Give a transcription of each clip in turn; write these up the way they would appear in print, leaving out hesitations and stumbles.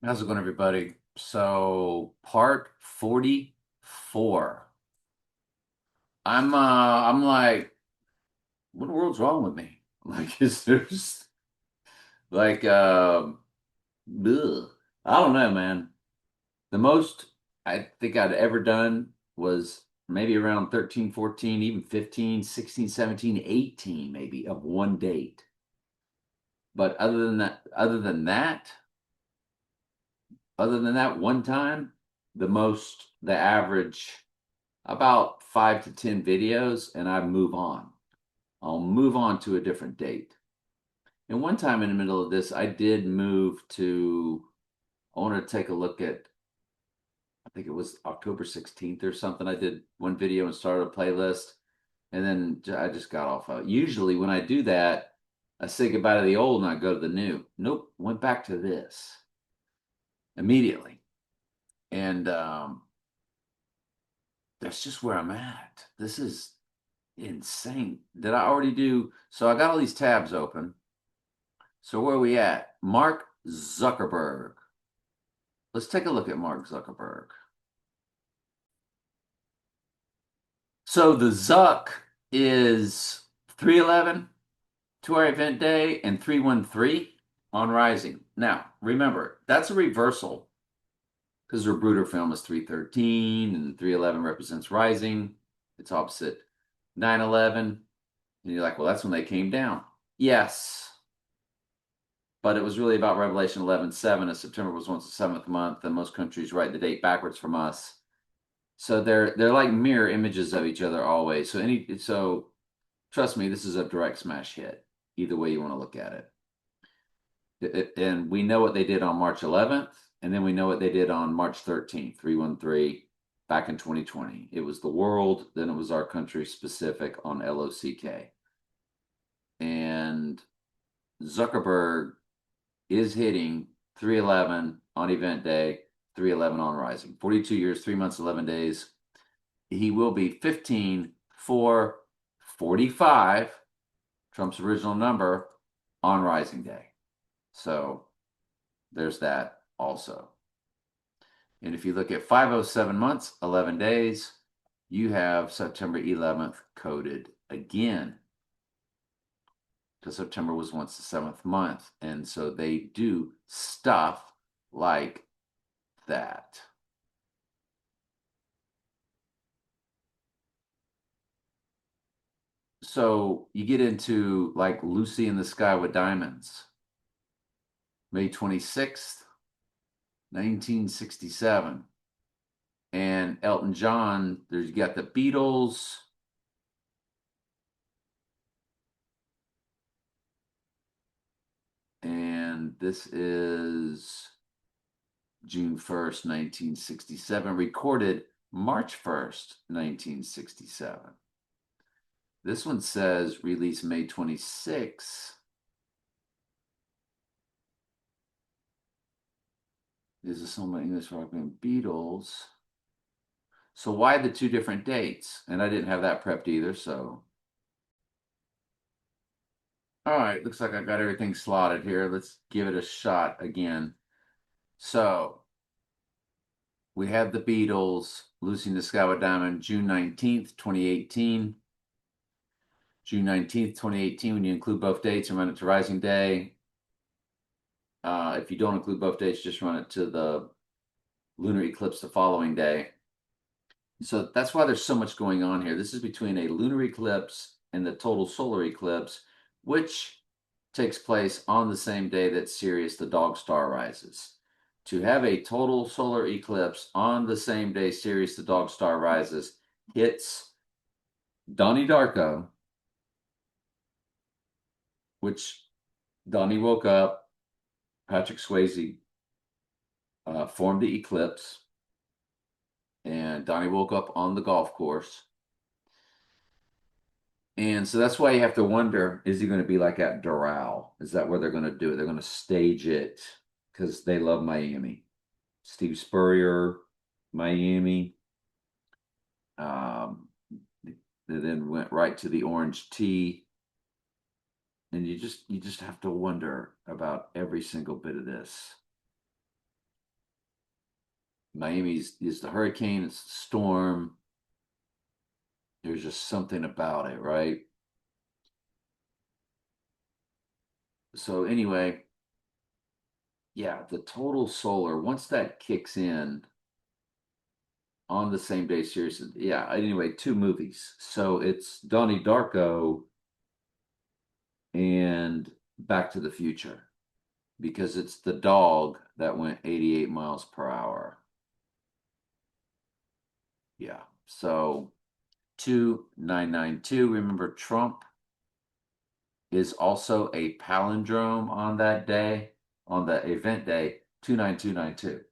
How's it going, everybody? So, part 44. I'm like, what in the world's wrong with me? Like, is there's like ugh. I don't know, man. The most I think I'd ever done was maybe around 13, 14, even 15, 16, 17, 18, maybe of one date. But other than that one time, the average about 5 to 10 videos and I move on. I'll move on to a different date. And one time in the middle of this, I did move to, I wanted to take a look at, I think it was October 16th or something. I did one video and started a playlist. And then I just got off of it. Usually when I do that, I say goodbye to the old and I go to the new. Nope, went back to this immediately. And that's just where I'm at. This is insane. Did I already do? So I got all these tabs open. So where are we at? Mark Zuckerberg. Let's take a look at Mark Zuckerberg. So the Zuck is 311 to our event day and 313 on Rising. Now, remember, that's a reversal because their Bruder film is 313 and 311 represents Rising. It's opposite 911. And you're like, well, that's when they came down. Yes, but it was really about Revelation 11:7, as September was once the seventh month, and most countries write the date backwards from us. So they're like mirror images of each other always. So trust me, this is a direct smash hit. Either way you want to look at and we know what they did on March 11th, and then we know what they did on March 13th, 313, back in 2020. It was the world, then it was our country specific on LOCK. And Zuckerberg is hitting 311 on event day, 311 on Rising. 42 years, 3 months, 11 days. He will be 15 for 45, Trump's original number, on Rising Day. So there's that also. And if you look at 507 months, 11 days, you have September 11th coded again. Because September was once the seventh month. And so they do stuff like that. So you get into like Lucy in the Sky with Diamonds, May 26th, 1967. And Elton John, there's you got the Beatles. And this is June 1st, 1967, recorded March 1st, 1967. This one says release May 26th. This is some English rock band Beatles. So why the two different dates? And I didn't have that prepped either, so. All right, looks like I got everything slotted here. Let's give it a shot again. So we have the Beatles, Lucy in the Sky with Diamond, June 19th, 2018. June 19th, 2018, when you include both dates and run it to Rising Day. If you don't include both dates, just run it to the lunar eclipse the following day. So that's why there's so much going on here. This is between a lunar eclipse and the total solar eclipse, which takes place on the same day that Sirius, the dog star, rises. To have a total solar eclipse on the same day Sirius, the dog star, rises hits Donnie Darko, which Donnie woke up, Patrick Swayze formed the eclipse, and Donnie woke up on the golf course. And so that's why you have to wonder, is he going to be like at Doral? Is that where they're going to do it? They're going to stage it because they love Miami. Steve Spurrier, Miami. They then went right to the Orange Tea. And you just have to wonder about every single bit of this. Miami's is the hurricane, it's the storm. There's just something about it, right? So anyway, yeah, the total solar, once that kicks in on the same day series, yeah, anyway, two movies. So it's Donnie Darko and Back to the Future because it's the dog that went 88 miles per hour. Yeah. So 2992, remember Trump is also a palindrome on that day, on the event day, 29292.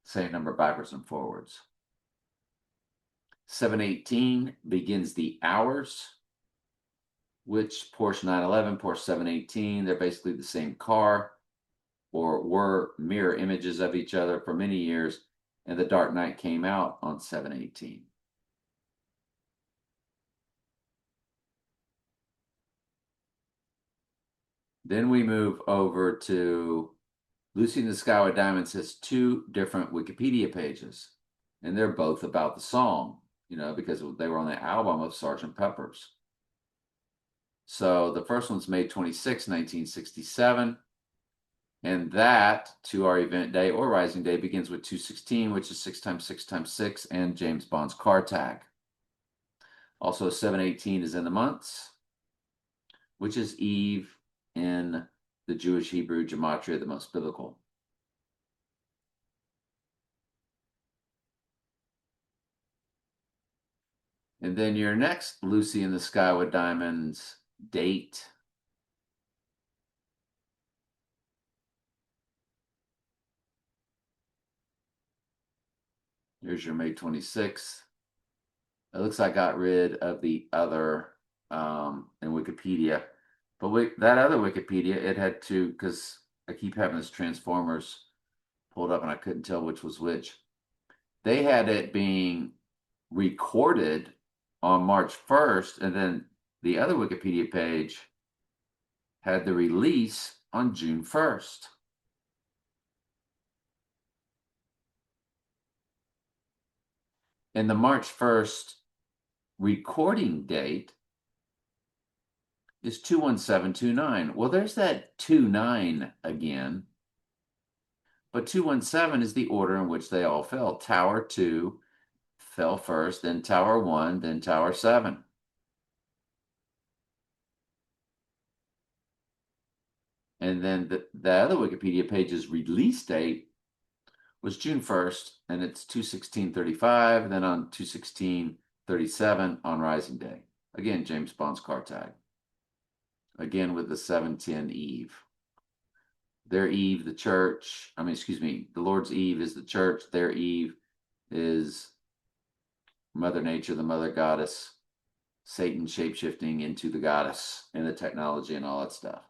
Same number backwards and forwards. 718 begins the hours, which Porsche 911, Porsche 718, they're basically the same car or were mirror images of each other for many years. And The Dark Knight came out on 718. Then we move over to Lucy in the Sky with Diamonds has two different Wikipedia pages, and they're both about the song, because they were on the album of Sgt. Pepper's. So the first one's May 26, 1967. And that, to our event day or rising day, begins with 216, which is 6 times 6 times 6, and James Bond's car tag. Also, 718 is in the months, which is Eve in the Jewish Hebrew gematria, the most biblical. And then your next Lucy in the Sky with Diamonds date. Here's your May 26th. It looks like I got rid of the other in Wikipedia. But that other Wikipedia, it had to, because I keep having this Transformers pulled up and I couldn't tell which was which. They had it being recorded on March 1st, and then the other Wikipedia page had the release on June 1st. And the March 1st recording date is 21729. Well, there's that 29 again. But 217 is the order in which they all fell. Tower 2 fell first, then Tower 1, then Tower 7. And then the other Wikipedia page's release date was June 1st, and it's 21635, then on 21637 on Rising Day. Again, James Bond's car tag. Again with the 710 Eve. Their Eve, the church, the Lord's Eve is the church. Their Eve is Mother Nature, the mother goddess, Satan shapeshifting into the goddess and the technology and all that stuff.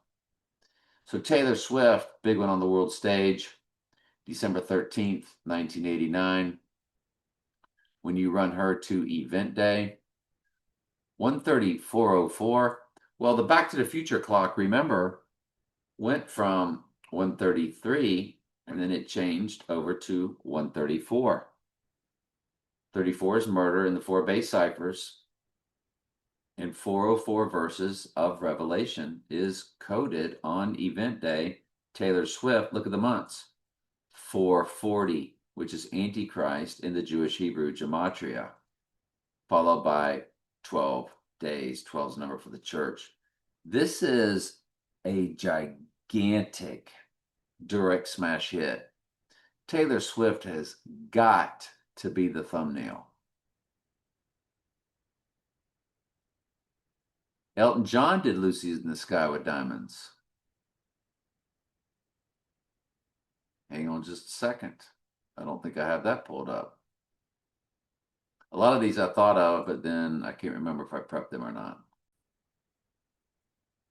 So Taylor Swift, big one on the world stage, December 13th, 1989. When you run her to event day, 1:34:04. Well, the Back to the Future clock, remember, went from 1:33 and then it changed over to 1:34. 34 is murder in the four base ciphers. And 404 verses of Revelation is coded on event day. Taylor Swift, look at the months. 440, which is Antichrist in the Jewish Hebrew gematria, followed by 12 days. 12 is the number for the church. This is a gigantic direct smash hit. Taylor Swift has got to be the thumbnail. Elton John did Lucy in the Sky with Diamonds. Hang on just a second. I don't think I have that pulled up. A lot of these I thought of, but then I can't remember if I prepped them or not.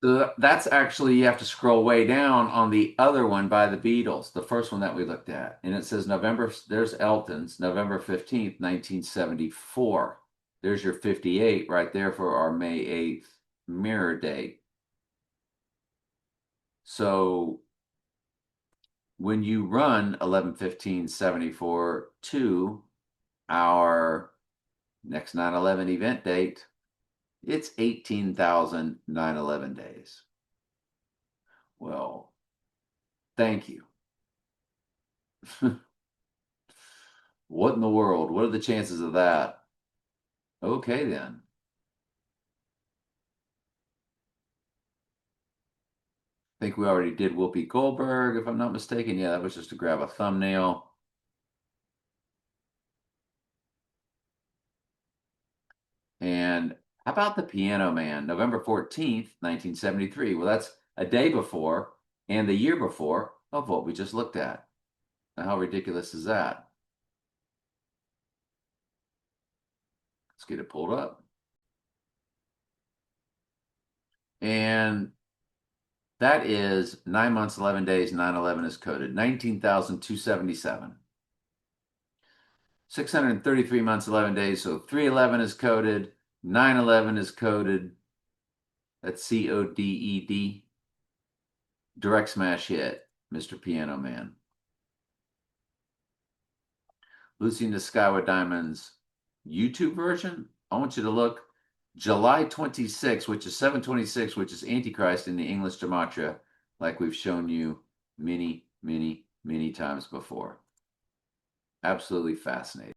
So that's actually, you have to scroll way down on the other one by the Beatles, the first one that we looked at. And it says there's Elton's, November 15th, 1974. There's your 58 right there for our May 8th mirror date. So when you run 11/15/74 to our next 9/11 event date, it's 18,911 days. Well, thank you. What in the world? What are the chances of that? Okay, then. I think we already did Whoopi Goldberg, if I'm not mistaken. Yeah, that was just to grab a thumbnail. And how about the Piano Man, November 14th, 1973? Well, that's a day before and the year before of what we just looked at. Now, how ridiculous is that? Let's get it pulled up. And that is 9 months, 11 days, 9/11 is coded, 19,277. 633 months, 11 days, so 3/11 is coded, 9/11 is coded. That's CODED. Direct smash hit, Mr. Piano Man. Lucy in the Sky with Diamonds YouTube version. I want you to look July 26, which is 7/26, which is Antichrist in the English Gematria, like we've shown you many, many, many times before. Absolutely fascinating.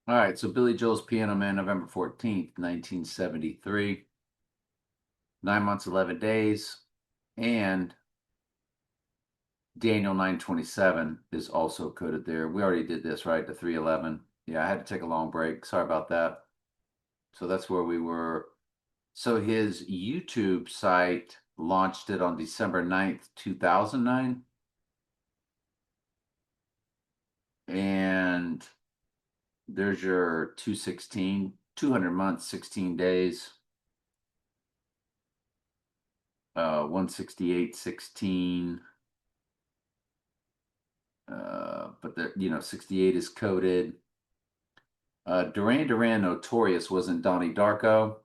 All right, so Billy Joel's Piano Man, November 14th, 1973. 9 months, 11 days. And Daniel 927 is also coded there. We already did this, right? The 3/11. Yeah, I had to take a long break. Sorry about that. So that's where we were. So his YouTube site launched it on December 9th, 2009. And there's your 216, 200 months, 16 days. 168.16. But the 68 is coded. Duran Duran Notorious wasn't Donnie Darko.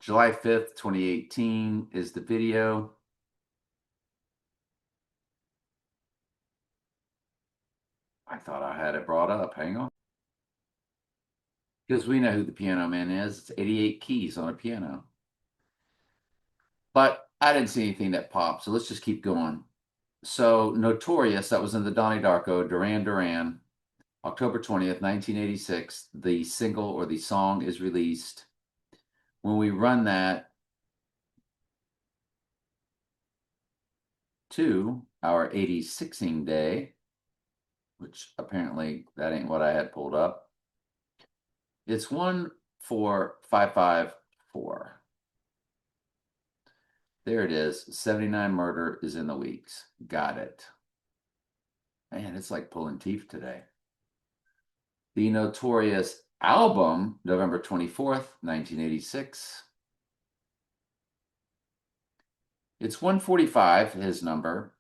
July 5th, 2018 is the video. I thought I had it brought up. Hang on. Because we know who the Piano Man is. It's 88 keys on a piano. But I didn't see anything that popped, so let's just keep going. So Notorious, that was in the Donnie Darko, Duran Duran, October 20th, 1986. The single or the song is released. When we run that to our 86ing day, which apparently that ain't what I had pulled up, it's 14554. There it is. 79 murder is in the weeks. Got it. Man, it's like pulling teeth today. The Notorious album, November 24th, 1986. It's 145, his number.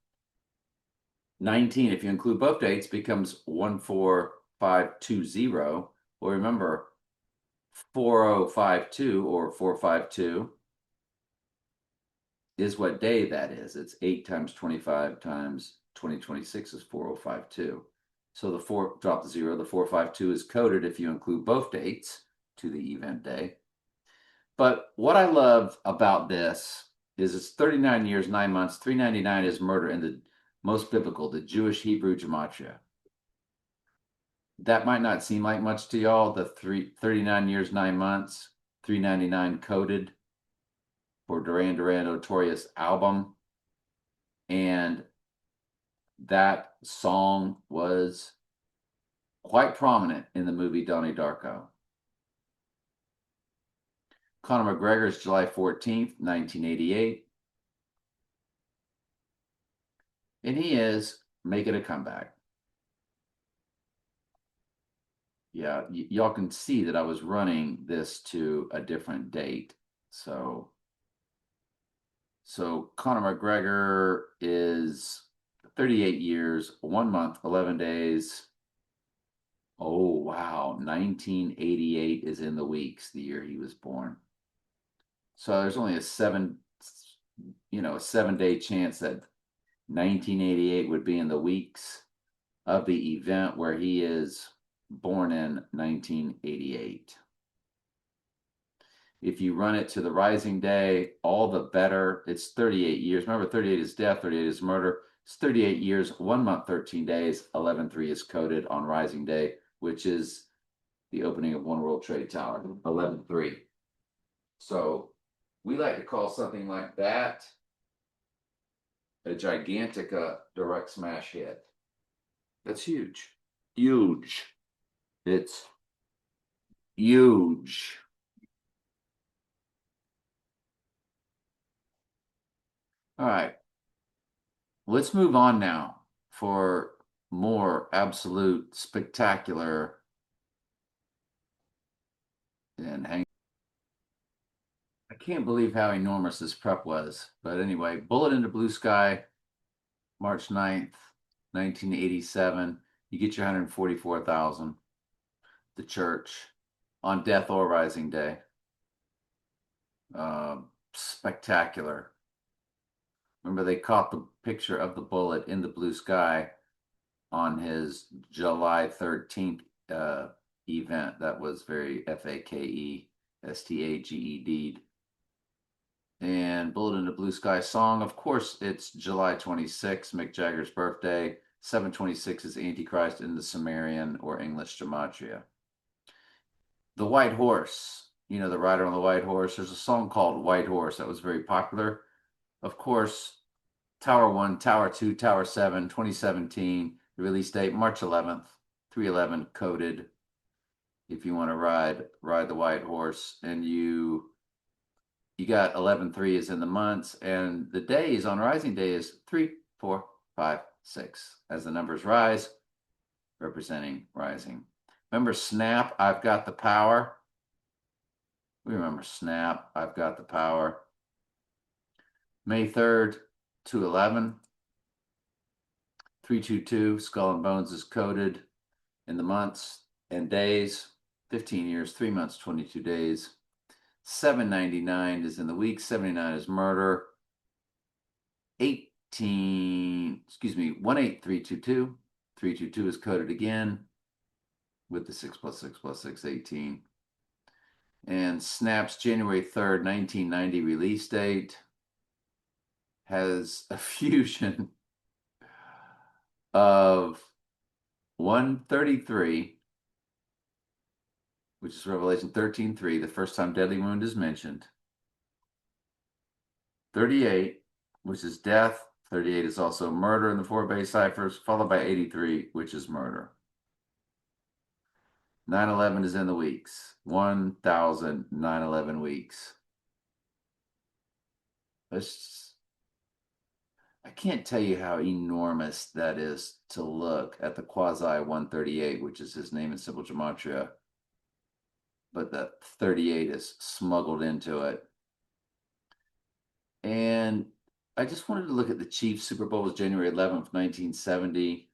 19, if you include both dates, becomes 14520. Well, remember, 4052 or 452 is what day that is. It's 8 times 25 times 2026 is 4052. So the 4, drop the 0, the 452 is coded if you include both dates to the event day. But what I love about this is it's 39 years, 9 months, 399 is murder in the most biblical, the Jewish Hebrew Gematria. That might not seem like much to y'all, the 39 years, 9 months, 399 coded for Duran Duran Notorious album. And that song was quite prominent in the movie Donnie Darko. Conor McGregor's July 14th, 1988. And he is making a comeback. Yeah, y'all can see that I was running this to a different date. So Conor McGregor is 38 years, 1 month, 11 days. Oh, wow. 1988 is in the weeks, the year he was born. So there's only a 7-day chance that 1988 would be in the weeks of the event where he is born in 1988. If you run it to the rising day, all the better. It's 38 years. Remember, 38 is death, 38 is murder. It's 38 years, 1 month, 13 days. 11-3 is coded on rising day, which is the opening of One World Trade Tower, 11-3. So we like to call something like that a Gigantica direct smash hit. That's huge. Huge. It's huge. All right. Let's move on now for more absolute spectacular and hang. I can't believe how enormous this prep was. But anyway, Bullet into Blue Sky, March 9th, 1987. You get your 144,000. The church on Death or Rising Day. Spectacular. Remember, they caught the picture of the bullet in the blue sky on his July 13th event. That was very FAKESTAGED. And Bullet in the Blue Sky song, of course, it's July 26th, Mick Jagger's birthday. 726 is Antichrist in the Sumerian or English gematria. The White Horse, you know, the rider on the white horse. There's a song called White Horse that was very popular. Of course, Tower 1, Tower 2, Tower 7, 2017. The release date, March 11th, 311 coded. If you want to ride the White Horse, and you got 11-3 is in the months, and the days on rising day is 3, 4, 5, 6 as the numbers rise, representing rising. Remember Snap, I've Got the Power? We remember Snap, I've Got the Power. May 3rd, 211. 322, Skull and Bones is coded in the months and days. 15 years, 3 months, 22 days. 799 is in the week. 79 is murder. 18322. 322 is coded again with the 6 + 6 + 6, 18. And Snap's January 3rd, 1990 release date has a fusion of 133, which is Revelation 13:3, the first time deadly wound is mentioned. 38, which is death. 38 is also murder in the 4 base ciphers, followed by 83, which is murder. 9/11 is in the weeks. 1,911 weeks. I can't tell you how enormous that is to look at the quasi 138, which is his name in simple gematria. But that 38 is smuggled into it. And I just wanted to look at the Chiefs. Super Bowl was January 11th, 1970.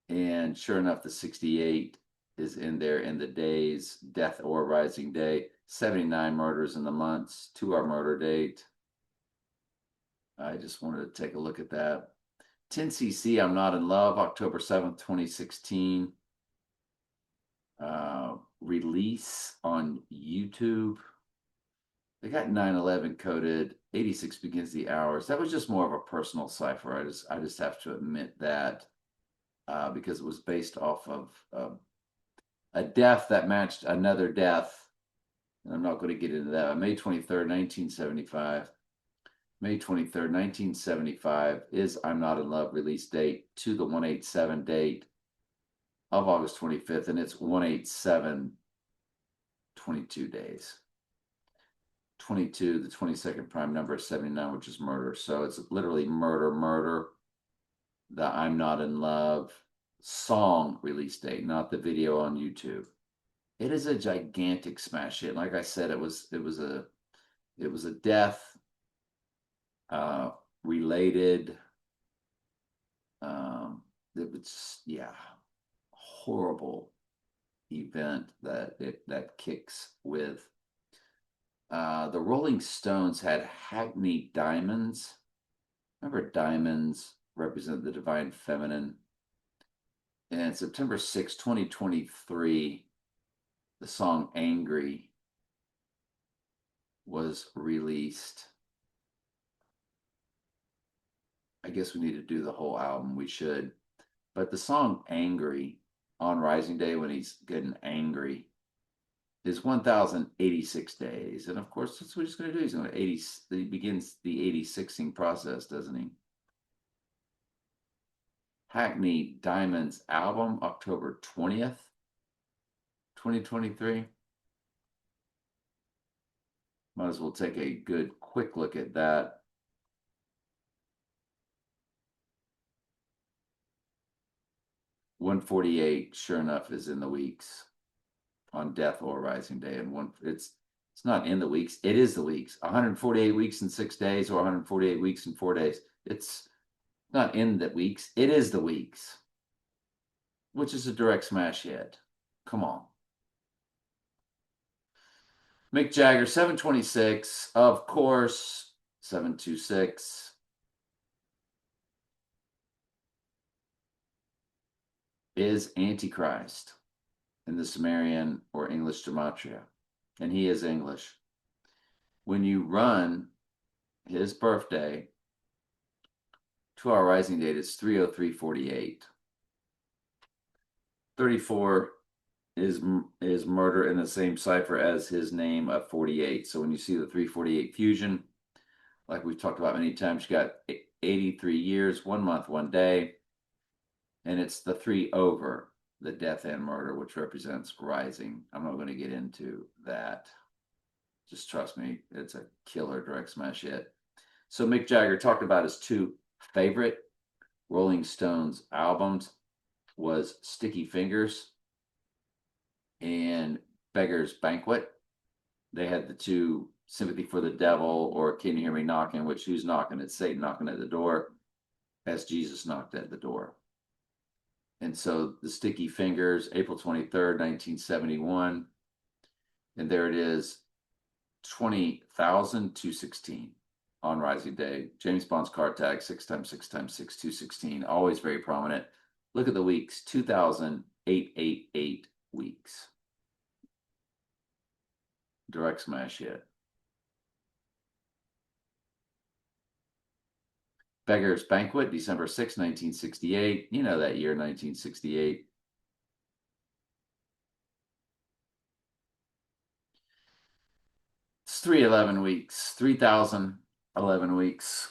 And sure enough, the 68 is in there in the days, death or rising day. 79 murders in the months, to our murder date. I just wanted to take a look at that. 10cc, I'm Not in Love, October 7th, 2016. Release on YouTube. They got 9/11 coded. 86 begins the hours. That was just more of a personal cipher. I just have to admit that because it was based off of a death that matched another death. And I'm not going to get into that. May 23rd, 1975. May 23rd, 1975 is I'm Not in Love release date to the 187 date of August 25th, and it's 187, 22 days. 22, the 22nd prime number is 79, which is murder. So it's literally murder. The I'm Not in Love song release date, not the video on YouTube. It is a gigantic smash hit. Like I said, it was a death related. It was horrible event that kicks with. The Rolling Stones had Hackney Diamonds. Remember, diamonds represent the divine feminine. And September 6, 2023, the song Angry was released. I guess we need to do the whole album. We should. But the song Angry on Rising Day, when he's getting angry, is 1,086 days. And of course, that's what he's going to do. He's going to 80, he begins the 86ing process, doesn't he? Hackney Diamonds album, October 20th, 2023. Might as well take a good quick look at that. $148, sure enough, is in the weeks on Death or Rising Day, and it's not in the weeks. It is the weeks. 148 weeks and 6 days, or 148 weeks and 4 days. It's not in the weeks. It is the weeks, which is a direct smash hit. Come on. Mick Jagger, 726. Of course, 726. Is Antichrist in the Sumerian or English gematria, and he is English. When you run his birthday to our rising date, it's 303:48. 34 is murder in the same cipher as his name of 48. So when you see the 348 fusion, like we've talked about many times, you got 83 years, 1 month, 1 day. And it's the 3 over the death and murder, which represents rising. I'm not going to get into that. Just trust me, it's a killer direct smash hit. So Mick Jagger talked about his 2 favorite Rolling Stones albums was Sticky Fingers and Beggar's Banquet. They had the 2, Sympathy for the Devil or Can You Hear Me Knocking, which who's knocking? It's Satan knocking at the door, as Jesus knocked at the door. And so the Sticky Fingers, April 23rd, 1971. And there it is, 20,216 on Rising Day. James Bond's card tag, 6 times 6 times 6, 216. Always very prominent. Look at the weeks, 2,888 weeks. Direct smash hit. Beggar's Banquet, December 6, 1968. You know that year, 1968. It's 311 weeks, 3,011 weeks.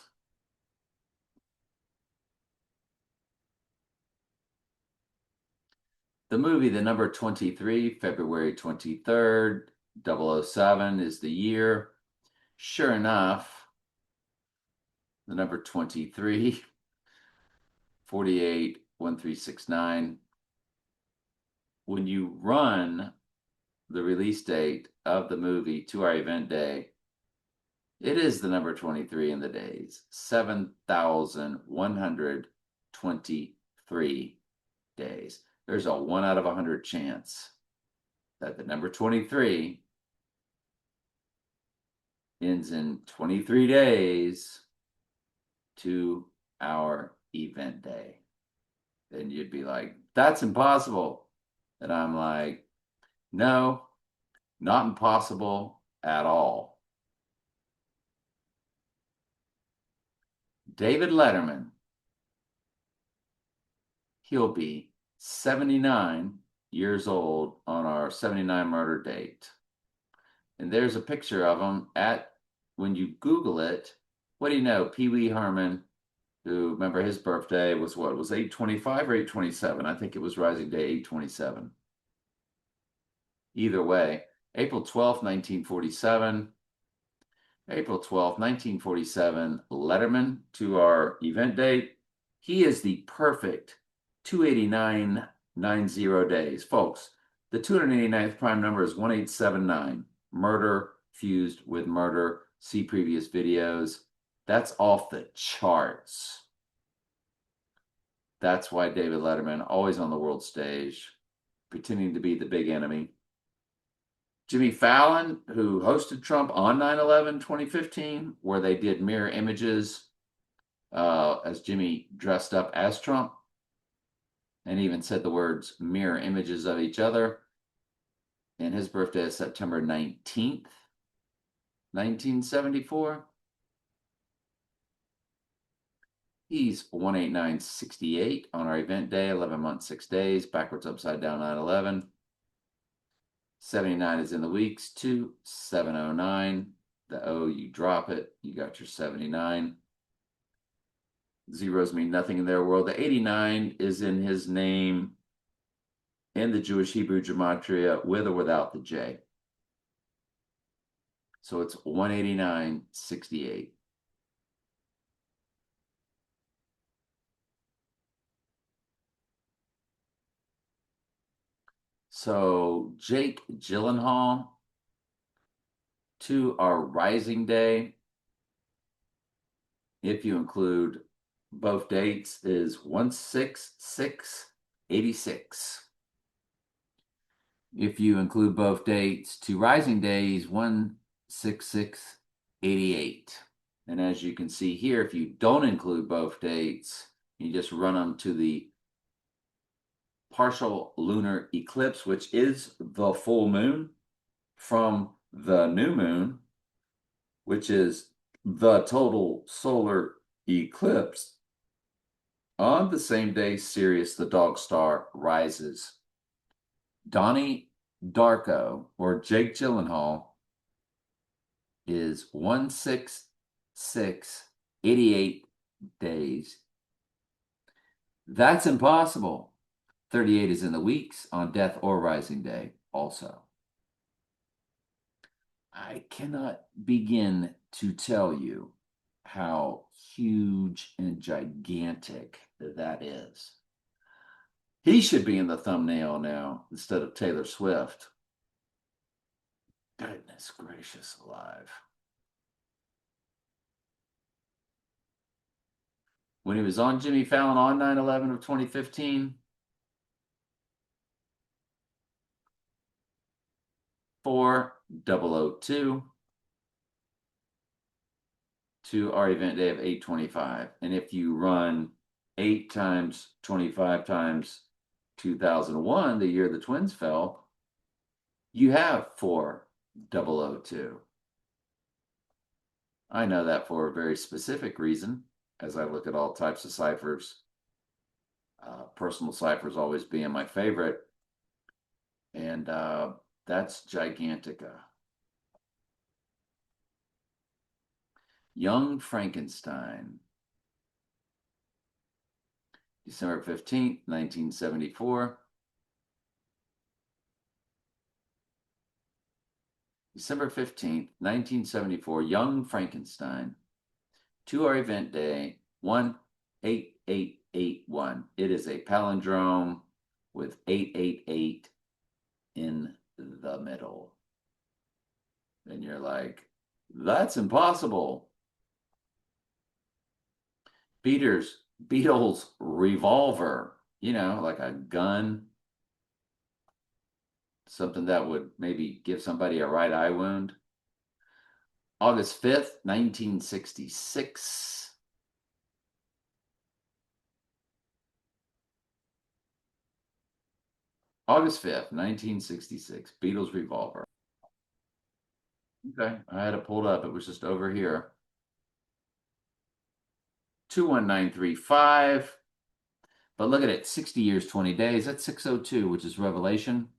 The movie, the number 23, February 23rd, 007 is the year. Sure enough, the number 23, 48, 1369. When you run the release date of the movie to our event day, it is the number 23 in the days, 7,123 days. There's a 1 out of 100 chance that the number 23 ends in 23 days to our event day. And you'd be like, that's impossible. And I'm like, no, not impossible at all. David Letterman, he'll be 79 years old on our 79 murder date. And there's a picture of him when you Google it, what do you know? Pee Wee Herman, who, remember his birthday was what? Was 8/25 or 8/27? I think it was Rising Day 8/27. Either way, April 12th, 1947. April 12th, 1947, Letterman to our event date. He is the perfect 289.90 days. Folks, the 289th prime number is 1879. Murder fused with murder. See previous videos. That's off the charts. That's why David Letterman, always on the world stage, pretending to be the big enemy. Jimmy Fallon, who hosted Trump on 9/11 2015, where they did mirror images as Jimmy dressed up as Trump and even said the words mirror images of each other. And his birthday is September 19th, 1974. He's 18968 on our event day, 11 months, 6 days, backwards, upside down, 9/11. 79 is in the weeks, 2709. The O, you drop it, you got your 79. Zeros mean nothing in their world. The 89 is in his name in the Jewish Hebrew gematria with or without the J. So it's 18968. So Jake Gyllenhaal to our Rising Day, if you include both dates, is 16686. If you include both dates to Rising Days, 16688. And as you can see here, if you don't include both dates, you just run them to the partial lunar eclipse, which is the full moon, from the new moon, which is the total solar eclipse. On the same day, Sirius the dog star rises. Donnie Darko, or Jake Gyllenhaal, is 16688 days. That's impossible. 38 is in the weeks on Death or Rising Day also. I cannot begin to tell you how huge and gigantic that is. He should be in the thumbnail now instead of Taylor Swift. Goodness gracious alive. When he was on Jimmy Fallon on 9/11 of 2015, 4002 to our event day of 825. And if you run 8 times 25 times 2001, the year the twins fell, you have 4002. I know that for a very specific reason as I look at all types of ciphers. Personal ciphers always being my favorite. And that's Gigantica. Young Frankenstein. December 15th, 1974. December 15th, 1974, Young Frankenstein. To our event day, 18881. It is a palindrome with 888 in the middle. And you're like, that's impossible. Beatles revolver, like a gun. Something that would maybe give somebody a right eye wound. August 5th, 1966. August 5th, 1966, Beatles revolver. Okay, I had it pulled up. It was just over here. 21935. But look at it, 60 years, 20 days. That's 602, which is Revelation.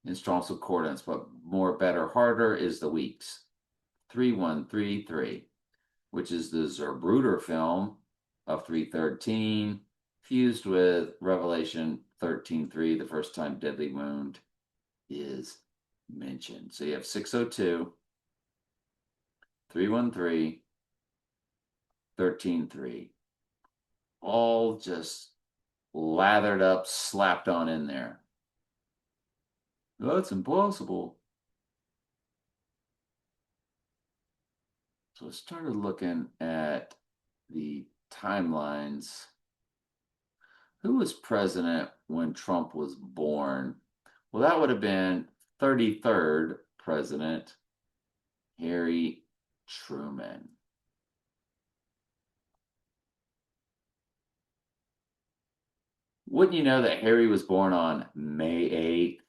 In Strong's Concordance, but more, better, harder is the weeks. 3133, which is the Zapruder film of 313, fused with Revelation 13:3, the first time deadly wound is mentioned. So you have 602, 313, 13:3, all just lathered up, slapped on in there. That's impossible. So I started looking at the timelines. Who was president when Trump was born? Well, that would have been 33rd President Harry Truman. Wouldn't you know that Harry was born on May 8th,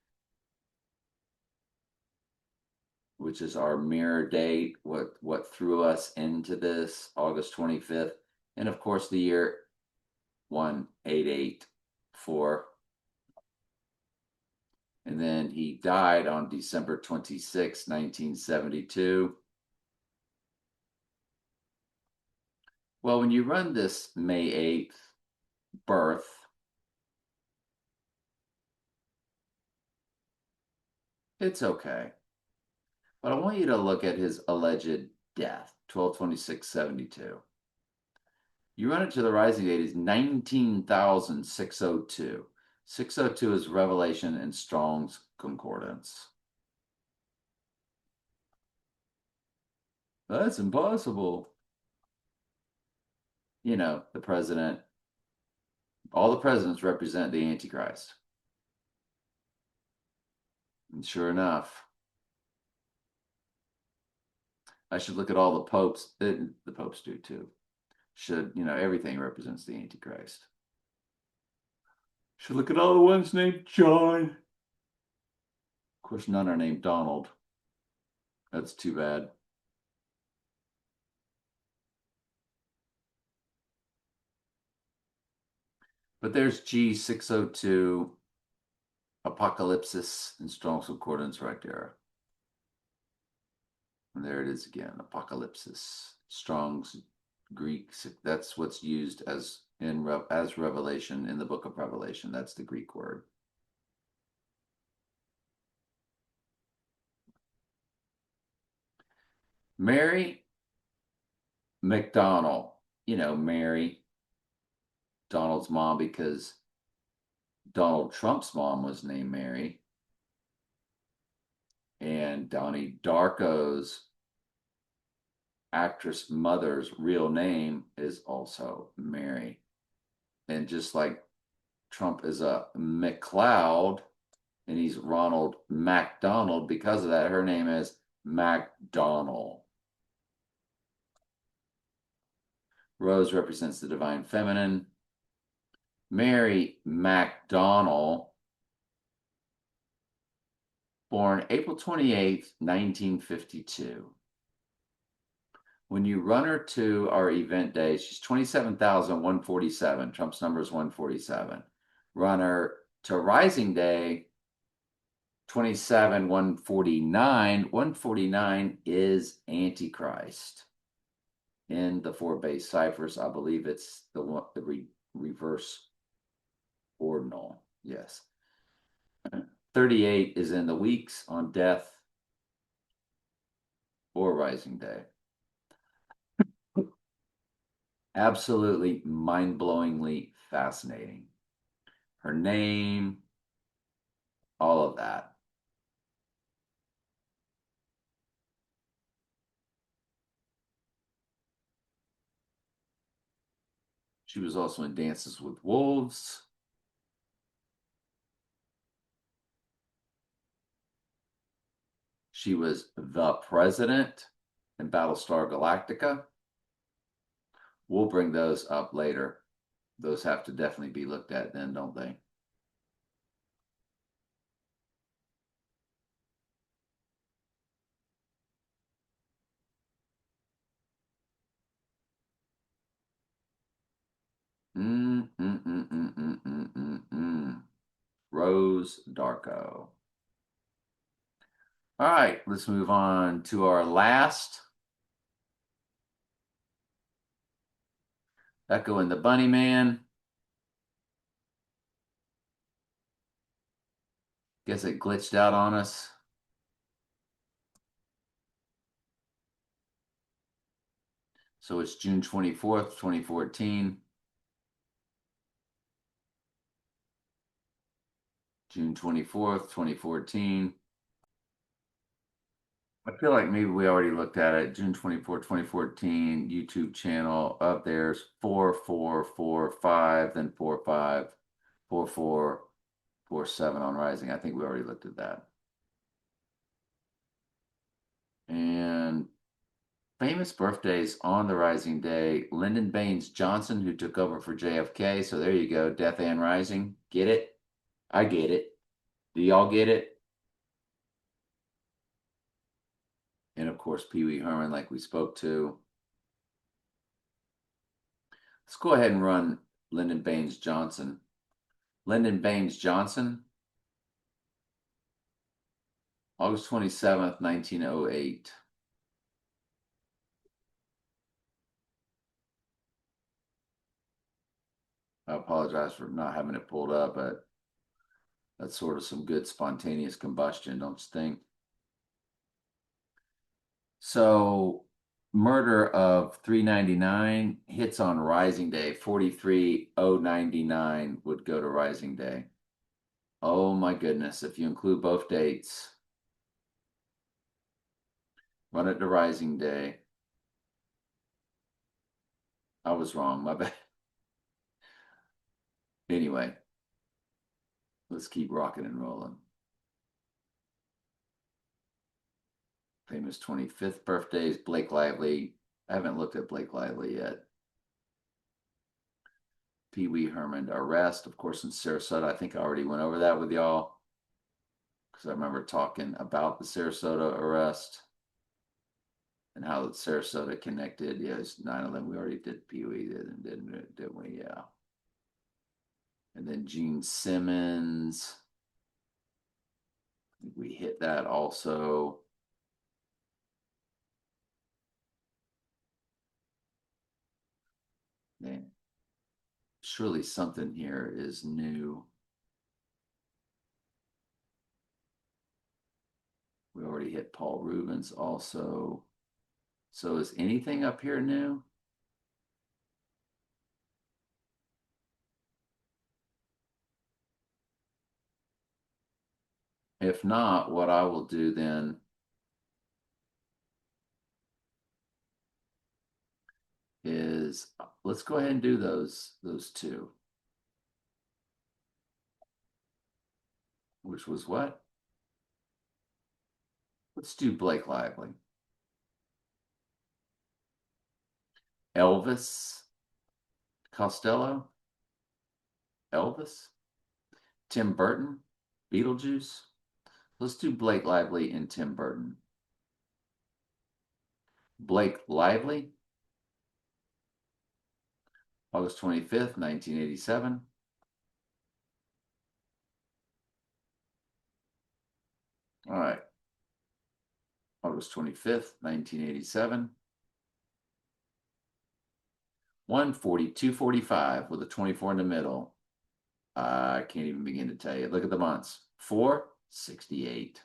which is our mirror date, what threw us into this, August 25th, and of course the year 1884. And then he died on December 26, 1972. Well, when you run this May 8th birth, it's okay. But I want you to look at his alleged death, 12/26/72. You run it to the rising date is 19,602. 602 is Revelation in Strong's Concordance. That's impossible. You know, the president, all the presidents represent the Antichrist. And sure enough, I should look at all the popes. The popes do too. Should, everything represents the Antichrist. Should look at all the ones named John. Of course, none are named Donald. That's too bad. But there's G602, Apocalypsis in Strong's Concordance right there. And there it is again, Apocalypsis, Strong's Greek. That's what's used as Revelation in the book of Revelation. That's the Greek word. Mary McDonnell, Mary, Donald's mom, because Donald Trump's mom was named Mary. And Donnie Darko's actress mother's real name is also Mary. And just like Trump is a McLeod and he's Ronald MacDonald, because of that, her name is MacDonald. Rose represents the divine feminine. Mary MacDonnell, born April 28th, 1952. When you run her to our event day, she's 27,147. Trump's number is 147. Run her to Rising Day, 27,149. 149 is Antichrist. In the four base ciphers, I believe it's the reverse ordinal. Yes. 38 is in the weeks on death or Rising Day. Absolutely mind-blowingly fascinating. Her name, all of that. She was also in Dances with Wolves. She was the president in Battlestar Galactica. We'll bring those up later. Those have to definitely be looked at then, don't they? Rose Darko. All right, let's move on to our last. Echo and the Bunny Man. Guess it glitched out on us. So it's June 24th, 2014. June 24th, 2014. I feel like maybe we already looked at it. June 24th, 2014, YouTube channel. Up there's 4445, then 45, 4447 on Rising. I think we already looked at that. And famous birthdays on the Rising Day. Lyndon Baines Johnson, who took over for JFK. So there you go. Death and Rising. Get it? I get it. Do y'all get it? And of course, Pee Wee Herman, like we spoke to. Let's go ahead and run Lyndon Baines Johnson. Lyndon Baines Johnson, August 27th, 1908. I apologize for not having it pulled up, but that's sort of some good spontaneous combustion, don't you think? So, murder of 399 hits on Rising Day. 43099 would go to Rising Day. Oh my goodness, if you include both dates, run it to Rising Day. I was wrong, my bad. Anyway, let's keep rocking and rolling. Famous 25th birthdays, Blake Lively. I haven't looked at Blake Lively yet. Pee Wee Herman arrest, of course, in Sarasota. I think I already went over that with y'all because I remember talking about the Sarasota arrest and how Sarasota connected. Yeah, it's 9/11. We already did Pee Wee, didn't we? Yeah. And then Gene Simmons. I think we hit that also. Man, surely something here is new. We already hit Paul Rubens also. So is anything up here new? If not, what I will do then is let's go ahead and do those two. Which was what? Let's do Blake Lively. Elvis Costello. Elvis. Tim Burton. Beetlejuice. Let's do Blake Lively and Tim Burton. Blake Lively. August 25th, 1987. All right. August 25th, 1987. 142.45 with a 24 in the middle. I can't even begin to tell you. Look at the months. 468.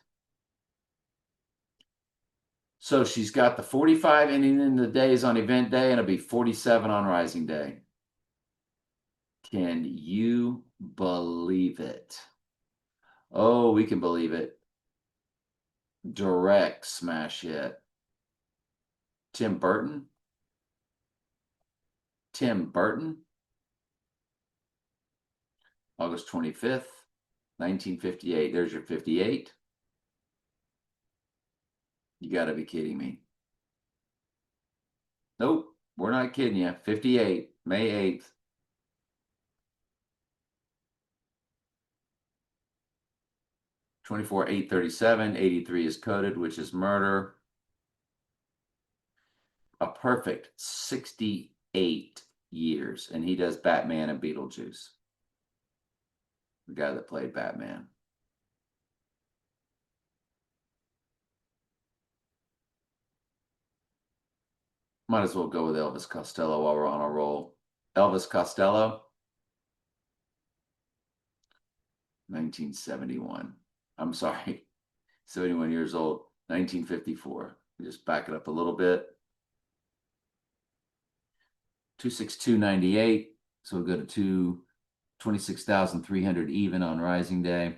So she's got the 45 ending in the days on event day, and it'll be 47 on Rising Day. Can you believe it? Oh, we can believe it. Direct smash hit. Tim Burton. Tim Burton. August 25th, 1958. There's your 58. You got to be kidding me. Nope, we're not kidding you. 58, May 8th. Twenty-four 837, 83 is coded, which is murder. A perfect 68 years, and he does Batman and Beetlejuice. The guy that played Batman. Might as well go with Elvis Costello while we're on a roll. Elvis Costello, 1971. I'm sorry, 71 years old, 1954. Just back it up a little bit. 26298. So we'll go to 26,300 even on Rising Day.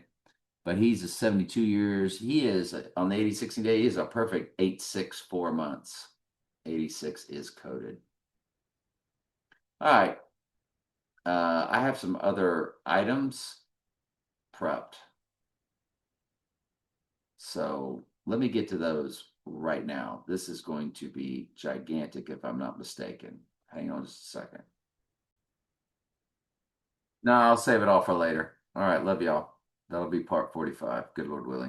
But he's a 72 years. He is on the 86 day. He is a perfect 864 months. 86 is coded. All right. I have some other items prepped. So let me get to those right now. This is going to be gigantic if I'm not mistaken. Hang on just a second. No, I'll save it all for later. All right, love y'all. That'll be part 45. Good Lord willing.